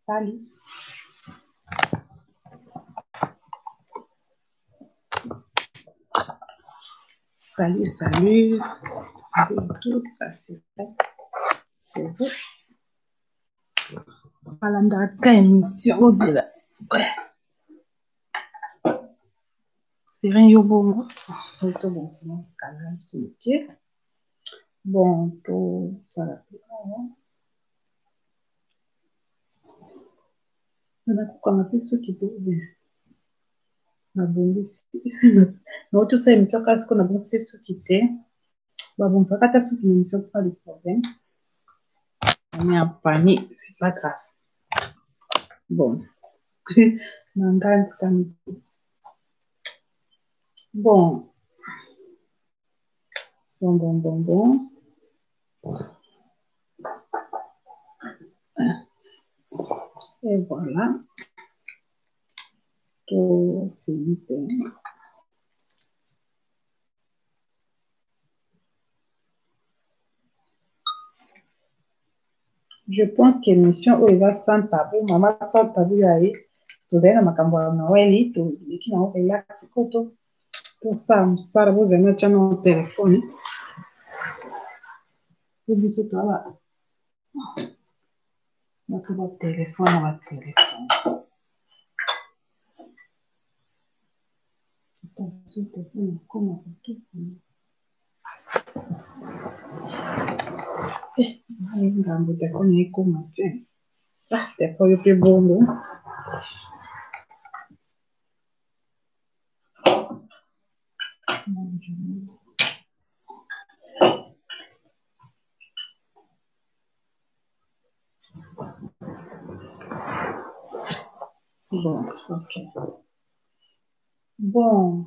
Salut. Salut, salut. Salut à tous. Ça, c'est vrai. C'est vous. Voilà, dans émission de la... Ouais. C'est rien, yo, bon. Bon, c'est bon, quand même, c'est le tir. Bon, tout ça, là. On a commencé ce qui peut bien. Donc, tout ça, émission, quand on a fait ce qui était, bon, ça va ce qui émission, pas de problème. On est en panier, c'est pas grave. Bon. Bon. Bon. Et voilà. Tout Philippe. Je pense que l'émission où il va sans tabou, maman sans tabou, il tout à l'heure, Noël, tout ça, ça, vous avez un téléphone. Vous dites tout là. Votre téléphone. Comment tout. Ngambo telefone ekoma te. Telefone pe bongo. Bon, ok. Bon.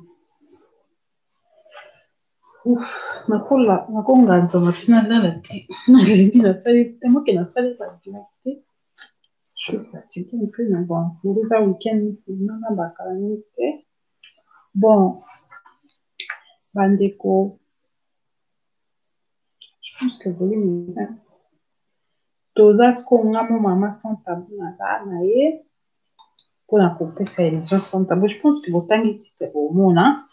Nakonganza mapina lala te. Nalingi nasali tellement que nasali pas direct. Je suis fatiguée un peu, mais bon, pour les week-end, nana bakalani te. Bon, bandeko, je pense que vous voulez toza siko ngamo mama sans tabou na ye pour la kopesa émission sans tabou. Je pense que botangi titre au monde, hein.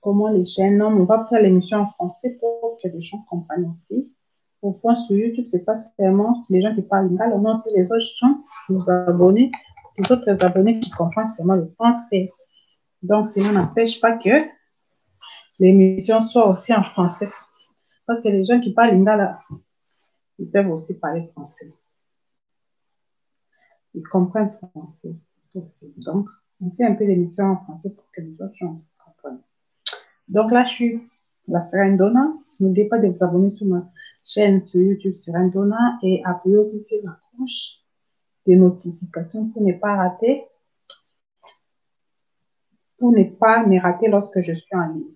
Comment les chaînes, on va faire l'émission en français pour que les gens comprennent aussi. Au fond, sur YouTube, c'est pas seulement les gens qui parlent lingala, mais aussi les autres gens, nos abonnés, les autres abonnés qui comprennent seulement le français. Donc, cela n'empêche pas que l'émission soit aussi en français. Parce que les gens qui parlent lingala, ils peuvent aussi parler français. Ils comprennent français aussi. Donc, on fait un peu l'émission en français pour que les autres gens comprennent. Donc là, je suis la Serendona. N'oubliez pas de vous abonner sur ma chaîne sur YouTube Serendona et appuyez aussi sur la cloche de notification pour ne pas rater, pour ne pas me rater lorsque je suis en ligne.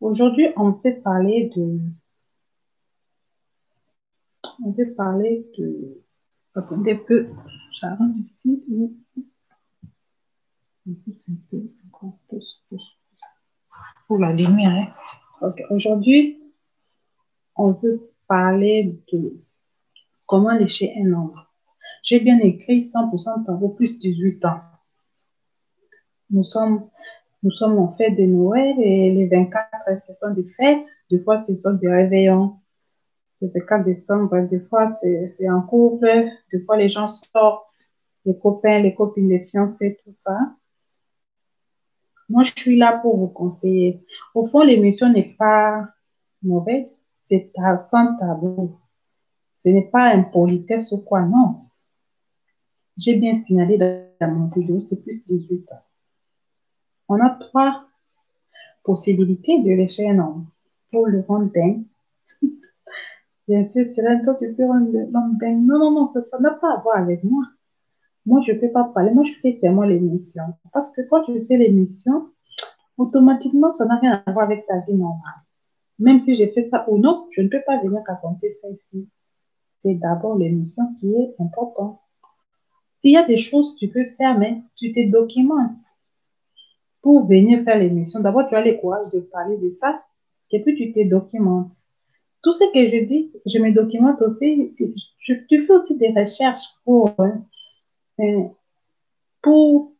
Aujourd'hui, on peut parler de... Attendez un peu, j'arrange ici. Pour la lumière. Hein. Okay. Aujourd'hui, on veut parler de comment lécher un nombre. J'ai bien écrit 100% tabou plus 18 ans. Nous sommes en fête de Noël et les 24, ce sont des fêtes. Des fois, ce sont des réveillons. Le 24 décembre, des fois, c'est en couple. Des fois, les gens sortent. Les copains, les copines, les fiancés, tout ça. Moi, je suis là pour vous conseiller. Au fond, l'émission n'est pas mauvaise. C'est sans tabou. Ce n'est pas impolitesse ou quoi, non. J'ai bien signalé dans mon vidéo, c'est plus 18 ans. On a 3 possibilités de lécher un homme. Pour le rendre dingue. Bien sûr, c'est là, toi, tu peux rendre l'homme dingue. Non, ça n'a pas à voir avec moi. Moi, je ne peux pas parler. Moi, je fais seulement l'émission. Parce que quand tu fais l'émission, automatiquement, ça n'a rien à voir avec ta vie normale. Même si j'ai fait ça ou non, je ne peux pas venir raconter ça ici. C'est d'abord l'émission qui est importante. S'il y a des choses que tu peux faire, mais tu te documentes pour venir faire l'émission. D'abord, tu as le courage de parler de ça et puis tu te documentes. Tout ce que je dis, je me documente aussi. Tu fais aussi des recherches euh, pour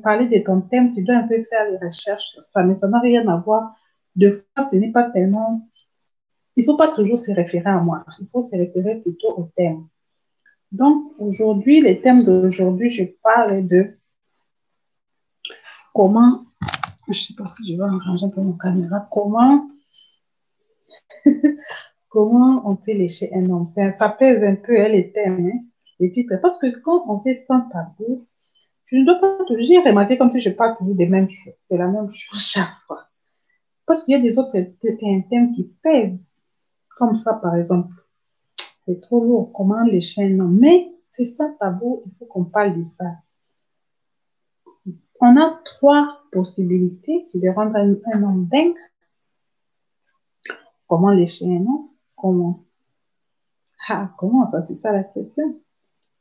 parler de ton thème. Tu dois un peu faire des recherches sur ça, mais ça n'a rien à voir. De fois, ce n'est pas tellement. Il ne faut pas toujours se référer à moi. Il faut se référer plutôt au thème. Donc, aujourd'hui, les thèmes d'aujourd'hui, je parle de comment, je ne sais pas si je vais arranger un peu mon caméra, comment on peut lécher un homme. Ça pèse un peu les thèmes, hein, les titres. Parce que quand on fait sans tabou, je ne dois pas toujours, j'ai remarqué comme si je parle toujours des mêmes choses, de la même chose chaque fois. Parce qu'il y a des autres thèmes qui pèsent. Comme ça, par exemple, c'est trop lourd. Comment lécher un homme? Mais c'est ça tabou, il faut qu'on parle de ça. On a trois possibilités de rendre un homme dingue. Comment lécher un homme? Comment? Ah, comment ça? C'est ça la question.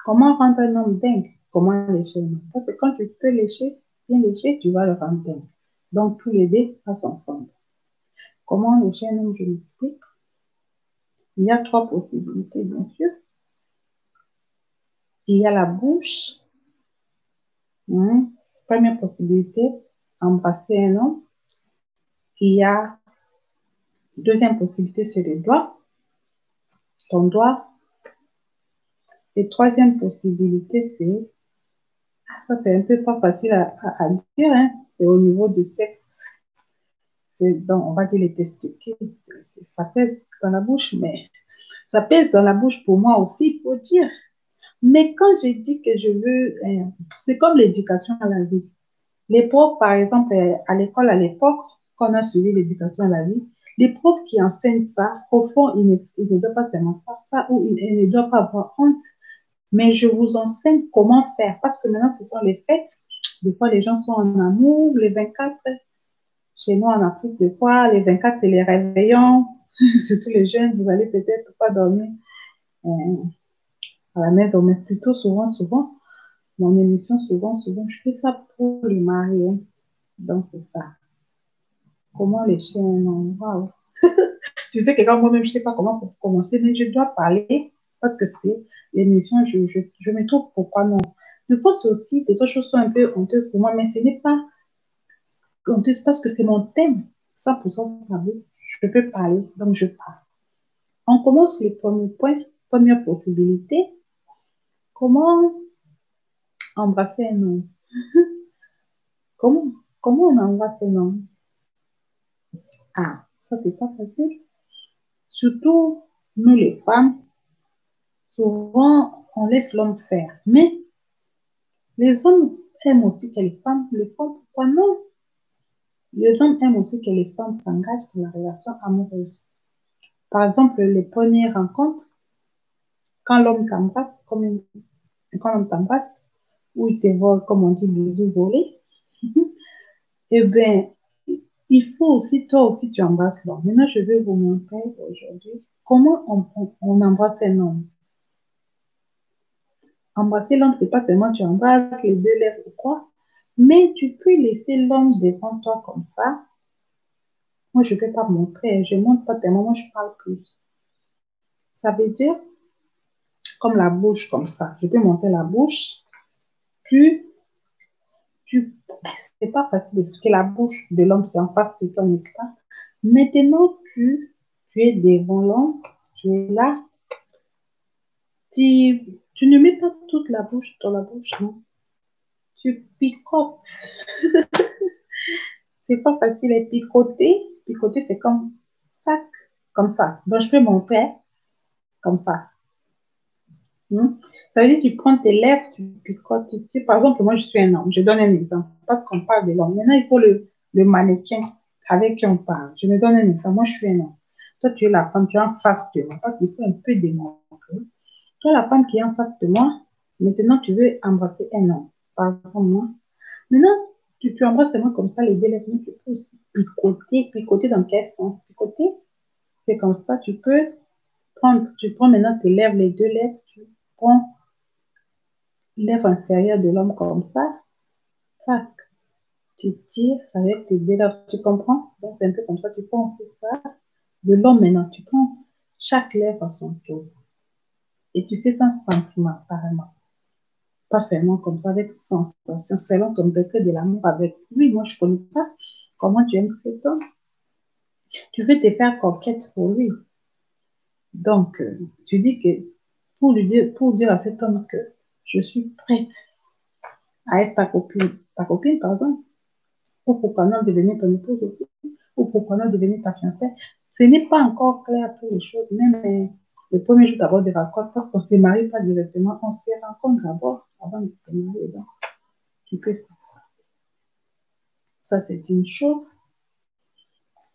Comment rendre un homme dingue? Comment lécher un homme? Parce que quand tu peux lécher, bien lécher, tu vas le rendre dingue. Donc, tous les deux passent ensemble. Comment lécher un homme? Je m'explique. Il y a trois possibilités, bien sûr. Il y a la bouche. Première possibilité, embrasser un homme. Il y a deuxième possibilité, c'est le doigt. Ton doigt. Et troisième possibilité, c'est, ça c'est un peu pas facile à dire, hein, c'est au niveau du sexe. Donc, on va dire les testicules. Ça pèse dans la bouche, mais ça pèse dans la bouche pour moi aussi, il faut dire. Mais quand je dis que je veux, c'est comme l'éducation à la vie. Les profs, par exemple, à l'école à l'époque, quand on a suivi l'éducation à la vie, les profs qui enseignent ça, au fond, ils ne doivent pas seulement faire ça ou ils ne doivent pas avoir honte, mais je vous enseigne comment faire parce que maintenant, ce sont les fêtes. Des fois, les gens sont en amour, les 24. Chez nous, en Afrique, des fois, les 24, c'est les réveillons. Surtout les jeunes, vous allez peut-être pas dormir euh, à la maison, mais plutôt souvent, mon émission, souvent, je fais ça pour les mariés. Donc, c'est ça. Comment les chiens, non, waouh. Tu sais que quand moi-même, je ne sais pas comment pour commencer, mais je dois parler parce que c'est l'émission, je me trouve pourquoi non. Des fois, c'est aussi, les autres choses sont un peu honteuses pour moi, mais ce n'est pas honteuse parce que c'est mon thème. 100% tabou. Je peux parler, donc je parle. On commence le premier point, première possibilité. Comment embrasser un homme? Comment, comment on embrasse un homme? Ah, ça, c'est pas facile. Surtout, nous les femmes, souvent, on laisse l'homme faire. Mais les hommes aiment aussi que les femmes le font. Pourquoi non? Les hommes aiment aussi que les femmes s'engagent dans la relation amoureuse. Par exemple, les premières rencontres, quand l'homme t'embrasse, quand l'homme t'embrasse, ou il te vole, comme on dit, bisous volés, eh bien, il faut aussi, toi aussi, tu embrasses l'homme. Maintenant, je vais vous montrer aujourd'hui comment on embrasse un homme. Embrasser l'homme, c'est pas seulement tu embrasses les deux lèvres ou quoi, mais tu peux laisser l'homme devant toi comme ça. Moi, je ne peux pas montrer, je ne montre pas tellement, moi, je parle plus. Ça veut dire comme la bouche, comme ça. Je peux monter la bouche, puis tu... C'est pas facile d'expliquer la bouche de l'homme, c'est en face de toi, n'est-ce pas? Maintenant, tu es devant l'homme, tu es là, tu ne mets pas toute la bouche dans la bouche, non. Tu picotes. C'est pas facile à picoter. Picoter, c'est comme ça, comme ça. Donc, je peux monter comme ça. Ça veut dire que tu prends tes lèvres, tu picotes. Par exemple, moi, je suis un homme. Je donne un exemple. Parce qu'on parle de l'homme. Maintenant, il faut le mannequin avec qui on parle. Je me donne un exemple. Moi, je suis un homme. Toi, tu es la femme, tu es en face de moi. Parce qu'il faut un peu démontrer. Toi, la femme qui est en face de moi, maintenant, tu veux embrasser un homme. Par exemple, moi. Maintenant, tu embrasses seulement comme ça les deux lèvres. Tu peux aussi picoter. Picoter dans quel sens? Picoter, c'est comme ça. Tu prends maintenant tes lèvres, les deux lèvres. Tu prends lèvre inférieure de l'homme comme ça. Tac. Tu tires avec tes deux lèvres. Tu comprends? Donc, c'est un peu comme ça. Tu prends aussi ça de l'homme maintenant. Tu prends Chaque lèvre à son tour. Et tu fais ça sentimentalement. Pas seulement comme ça, avec sensation, selon ton degré de l'amour avec lui. Moi, je ne connais pas comment tu aimes cet homme. Tu veux te faire coquette pour lui. Donc, tu dis que pour dire à cet homme que je suis prête à être ta copine, pardon, ou pourquoi non devenir ton épouse aussi, ou pourquoi non devenir ta fiancée. Ce n'est pas encore clair pour les choses, même le premier jour d'abord de rencontre, parce qu'on ne se marie pas directement, on se rencontre d'abord avant de se marier. Donc, tu peux faire ça. Ça, c'est une chose.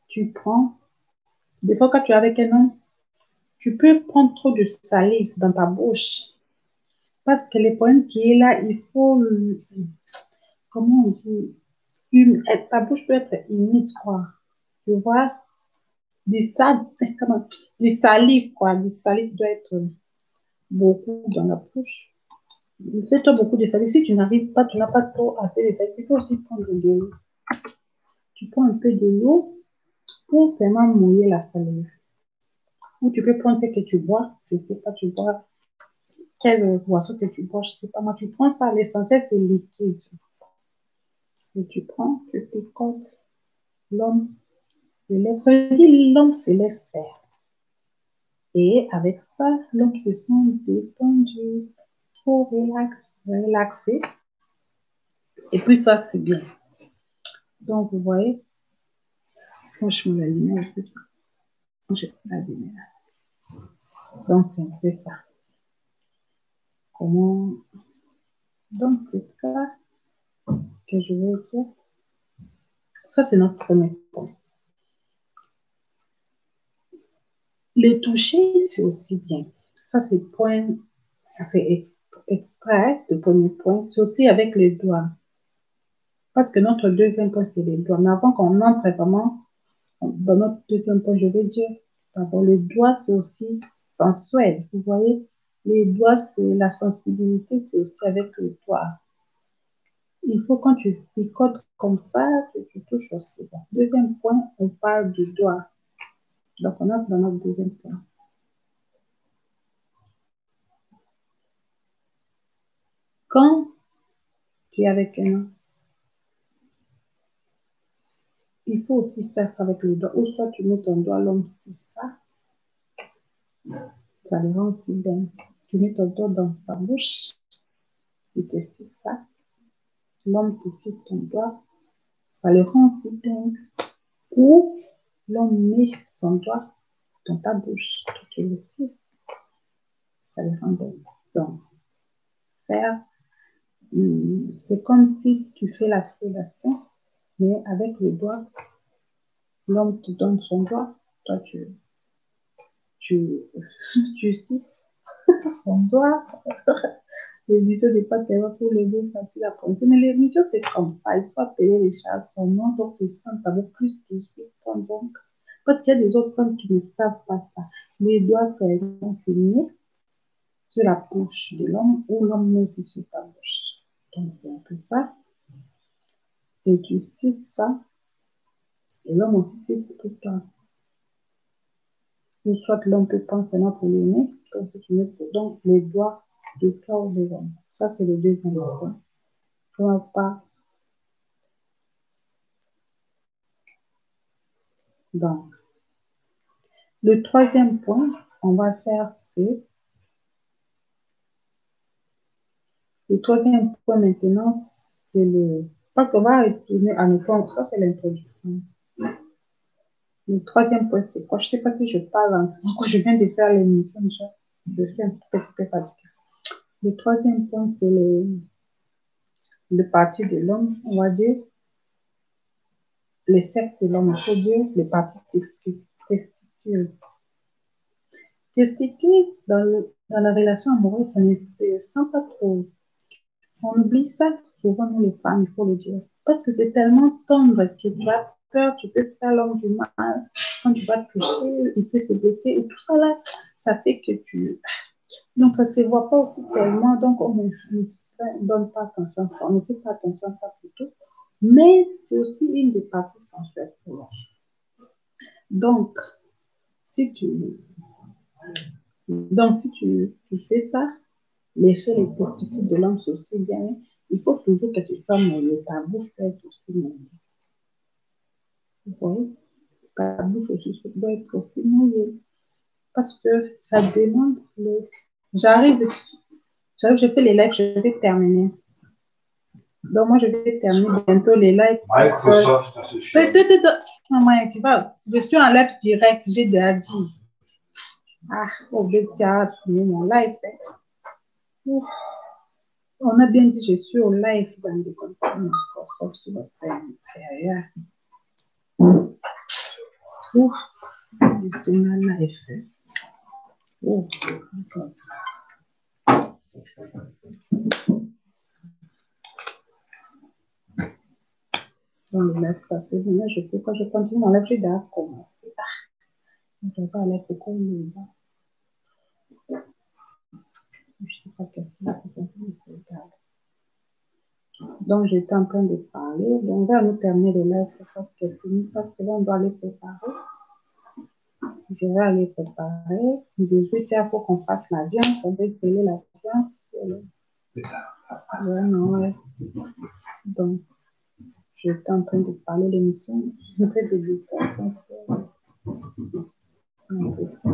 Tu prends, des fois quand tu es avec un homme, tu peux prendre trop de salive dans ta bouche. Parce que le problème qui est là, il faut, comment on dit, ta bouche peut être humide, quoi. Tu vois, du, du salive, quoi. Du salive doit être beaucoup dans la bouche. Fais-toi beaucoup de salive. Si tu n'arrives pas, tu n'as pas trop assez de salive, tu peux aussi prendre de l'eau. Tu prends un peu de l'eau pour seulement mouiller la salive. Ou tu peux prendre ce que tu bois. Je ne sais pas, tu bois quelle boisson que tu bois, je ne sais pas. Moi, tu prends ça, l'essentiel, c'est liquide. Et tu prends, tu picotes l'homme, le lèvres. Ça veut dire l'homme se laisse faire. Et avec ça, l'homme se sent détendu, trop relaxé. Et puis ça, c'est bien. Donc, vous voyez, franchement, la lumière, c'est ça. Je vais la lumière. Donc, c'est un peu ça. Comment... Donc, c'est ça que je vais dire. Ça, c'est notre premier point. Le toucher, c'est aussi bien. Ça, c'est point, c'est extrait, le premier point. C'est aussi avec les doigts. Parce que notre deuxième point, c'est les doigts. Mais avant qu'on entre vraiment dans notre deuxième point, je vais dire, d'abord, le doigt, c'est aussi sensuel. Vous voyez, les doigts, c'est la sensibilité, c'est aussi avec le doigt. Il faut, quand tu picotes comme ça, que tu touches aussi. Deuxième point, on parle du doigt. Donc, on entre dans notre deuxième point. Quand tu es avec un homme, il faut aussi faire ça avec le doigt. Ou soit tu mets ton doigt, l'homme, c'est ça le rend aussi dingue. Tu mets ton doigt dans sa bouche, il te fait ça. L'homme te fait ton doigt, ça le rend aussi dingue. Ou l'homme met son doigt dans ta bouche, tu le fais, ça le rend dingue. Donc, faire, c'est comme si tu fais la fellation, mais avec le doigt, l'homme te donne son doigt, toi tu, tu suces son doigt. L'émission n'est pas tellement pour les deux faciles à prendre. Mais l'émission, c'est comme ça. Il faut appeler les chats à son nom, donc c'est simple, avec plus de 18 ans. Donc, parce qu'il y a des autres femmes qui ne savent pas ça. Les doigts, c'est continuer sur la bouche de l'homme ou l'homme met aussi sur ta bouche. Donc, c'est un peu ça. Et tu suces ça. Et l'homme aussi suce pour toi. Ou soit l'homme peut prendre seulement pour le nez, comme si tu mets donc les doigts de toi ou de l'homme. Ça, c'est le deuxième point. Tu ne pas. Donc, le troisième point, on va faire le troisième point maintenant, c'est le, pas qu'on va retourner à nos points, ça c'est l'introduction. Le troisième point, c'est quoi? Je ne sais pas si je parle lentement, quand je viens de faire l'émission, je suis un petit peu fatiguée. Le troisième point, c'est le parti de l'homme, on va dire, les sexe de l'homme, il faut dire les parties testicules. Testicules, dans la relation amoureuse, ça ne se sent pas trop. On oublie ça, souvent nous les femmes, il faut le dire. Parce que c'est tellement tendre que tu as peur, tu peux faire l'homme du mal. Quand tu vas te toucher, il peut se blesser. Et tout ça là, ça fait que tu... Donc ça ne se voit pas aussi tellement. Donc on ne donne pas attention à ça. On ne fait pas attention à ça plutôt. Mais c'est aussi une des parties sensuelles pour l'homme. Donc, si tu Donc, si tu fais ça, lécher les testicules de l'homme, c'est aussi bien. Il faut toujours que tu sois mouillé. Ta bouche doit être aussi mouillée. Vous voyez? Ta bouche aussi doit être aussi mouillée. Parce que ça demande le... J'arrive, je fais les lives, je vais terminer. Donc, moi, je vais terminer bientôt les lives. Microsoft, Maman, tu vas, je suis en live direct, j'ai déjà dit. Ah, oh, tu as fini mon live. On a bien dit, je suis au live dans des contenus Microsoft sur la scène. Ouf, c'est ma live. Oh, God. Dans le live, ça c'est bien. Je peux, quand je continue mon live, j'ai déjà commencé. Je vais aller pourquoi il est là. Je ne sais pas qu'est-ce qu'il a fait. Donc, j'étais en train de parler. Donc, on va nous terminer le live, c'est pas ce fini parce que là, on doit aller préparer. Je vais aller préparer. 18h, il faut qu'on fasse la viande. On va griller la viande. Ouais, non, ouais. Donc, j'étais en train de parler de l'émission. Je fais des distractions sur. C'est un peu ça.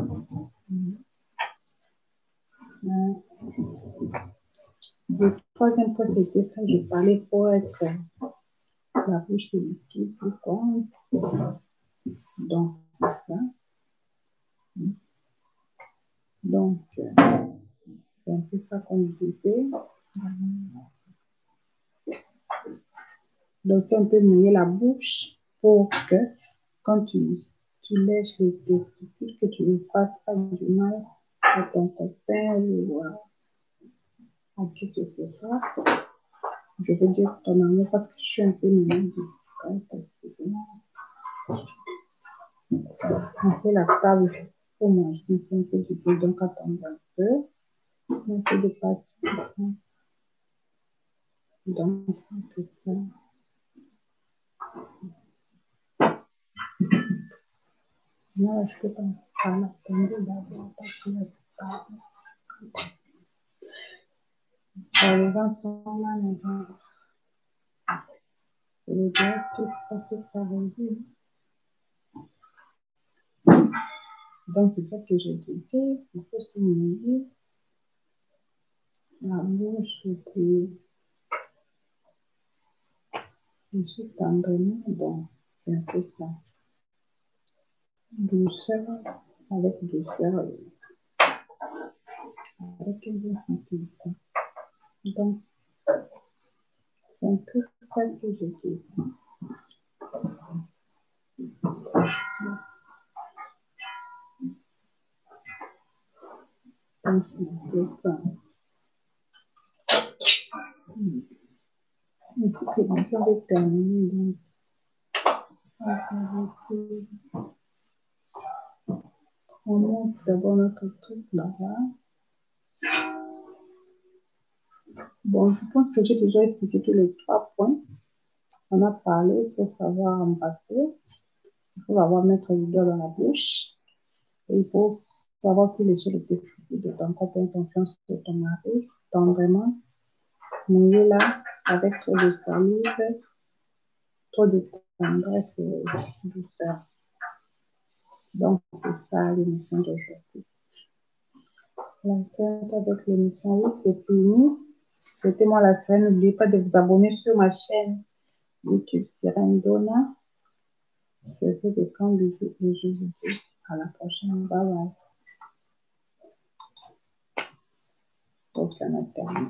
Le troisième point, c'était ça. Je parlais pour être la bouche de l'équipe. Donc, c'est ça. Donc, c'est un peu ça qu'on disait. Donc, c'est un peu mouiller la bouche pour que quand tu lèches les testicules, que tu ne fasses pas du mal à ton copain ou à qui que ce soit. Je veux dire ton amour parce que je suis un peu discrète, excusez-moi. On fait la table pour manger, c'est un peu du peu, donc attendre un peu. Un peu de pâte, ça. Donc, c'est un peu ça. Moi, je peux pas l'attendre d'abord parce que là, c'est pas. Les gens sont là, les gens. Et les gars, tout ça peut s'arranger. Donc, c'est ça que je disais. Il faut se mouiller la bouche et puis ensuite tendrement. Donc, c'est un peu ça. Douceur, avec douceur, avec un bon sentiment. Donc, c'est un peu ça que je disais. Donc, c'est un peu ça. Une petite émission de terminer. Donc, on monte d'abord notre truc là-bas. Bon, je pense que j'ai déjà expliqué tous les 3 points. On a parlé, il faut savoir embrasser, il faut savoir mettre le doigt dans la bouche, et il faut savoir si lécher le testicule de ton copain, confiance de ton mari, tendrement, mouiller là, avec trop de salive, trop de tendresse et douceur. Donc, c'est ça l'émission d'aujourd'hui. La scène avec l'émission, oui, c'est fini. C'était moi la scène. N'oubliez pas de vous abonner sur ma chaîne YouTube Sirène Donna. Je fais des grands bisous et je vous dis à la prochaine. Bye bye. Aucun intérêt.